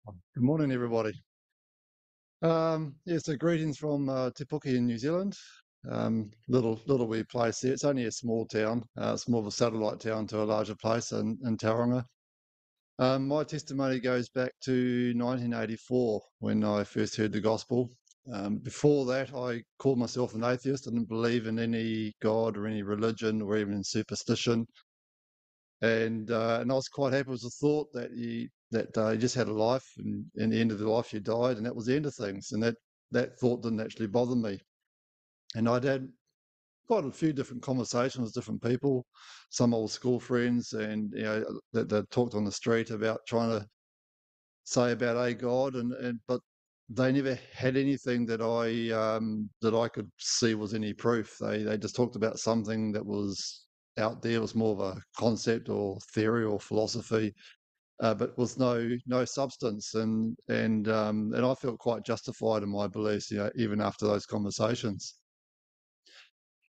Good morning, everybody. Yeah, so greetings from Te Puke in New Zealand. Little wee place there. It's only a small town. It's more of a satellite town to a larger place in Tauranga. My testimony goes back to 1984 when I first heard the gospel. Before that, I called myself an atheist. I didn't believe in any God or any religion or even in superstition. And I was quite happy with the thought that you just had a life, and in the end of the life you died, and that was the end of things. And that thought didn't actually bother me. And I'd had quite a few different conversations with different people, some old school friends, and that talked on the street about trying to say about a God, and but they never had anything that I could see was any proof. They just talked about something that was out there, was more of a concept or theory or philosophy, but with no substance. And I felt quite justified in my beliefs, even after those conversations.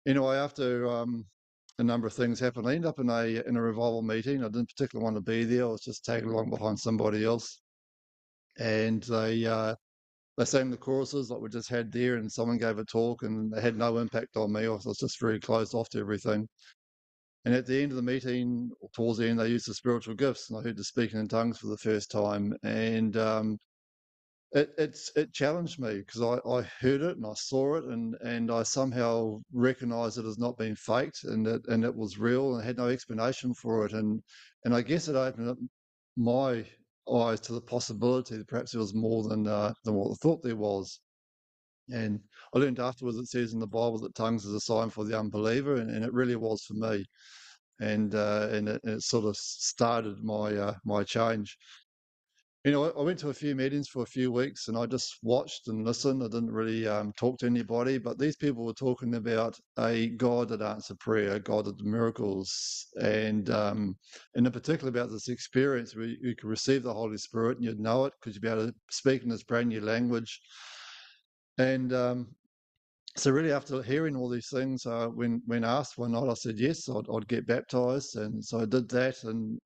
Anyway, after a number of things happened, I ended up in a revival meeting. I didn't particularly want to be there. I was just tagging along behind somebody else, and they sang the choruses like we just had there, and someone gave a talk, and they had no impact on me. I was just very closed off to everything. And at the end of the meeting, or towards the end, they used the spiritual gifts, and I heard the speaking in tongues for the first time. And it challenged me because I heard it and I saw it, and I somehow recognised it as not being faked, and it was real, and I had no explanation for it. And I guess it opened up my eyes to the possibility that perhaps there was more than what I thought there was. And I learned afterwards it says in the Bible that tongues is a sign for the unbeliever, and it really was for me. And it sort of started my change. I went to a few meetings for a few weeks, and I just watched and listened. I didn't really talk to anybody, but these people were talking about a God that answered prayer, a God that did miracles, and in particular about this experience where you could receive the Holy Spirit and you'd know it because you'd be able to speak in this brand new language. And so really, after hearing all these things, when asked one night, I said yes, I'd get baptized, and so I did that, and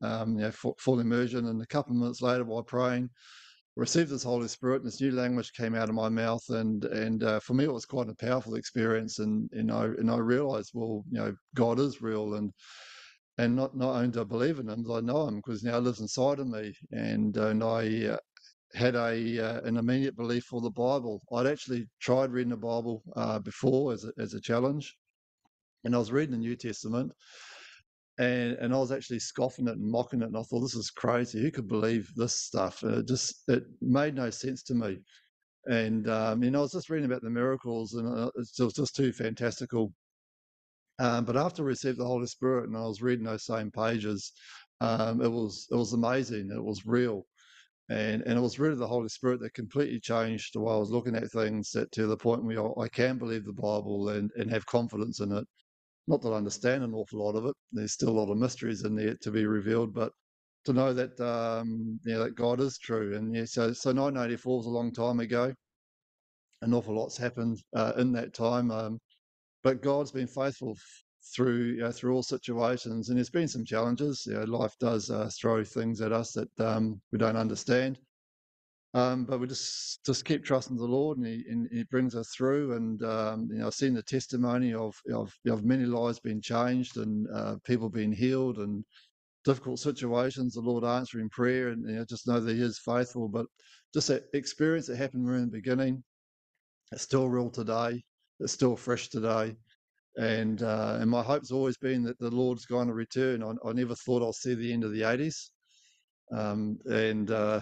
full immersion. And a couple of minutes later, while praying, received this Holy Spirit, and this new language came out of my mouth, and for me, it was quite a powerful experience. And I realised, well, God is real, and not only do I believe in Him, but I know Him because now He lives inside of me, and I had an immediate belief for the Bible. I'd actually tried reading the Bible before as a challenge, and I was reading the New Testament, and I was actually scoffing it and mocking it, and I thought, this is crazy. Who could believe this stuff? It made no sense to me. And I was just reading about the miracles, and it was just too fantastical. But after I received the Holy Spirit, and I was reading those same pages, it was amazing. It was real. And it was really the Holy Spirit that completely changed the way I was looking at things, that to the point where I can believe the Bible and have confidence in it. Not that I understand an awful lot of it. There's still a lot of mysteries in there to be revealed, but to know that that God is true. And so 1984 was a long time ago. An awful lot's happened in that time, but God's been faithful through all situations. And there's been some challenges. Life does throw things at us that we don't understand. But we just keep trusting the Lord, and He brings us through. And I've seen the testimony of many lives being changed, and people being healed, and difficult situations, the Lord answering prayer, and just know that He is faithful. But just that experience that happened in the beginning, it's still real today. It's still fresh today. And my hope's always been that the Lord's going to return. I never thought I'll see the end of the 80s, and we're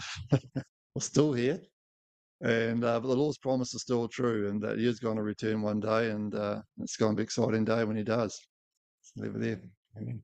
still here. And but the Lord's promise is still true, and that He is going to return one day, and it's going to be an exciting day when He does. Leave it there. Amen.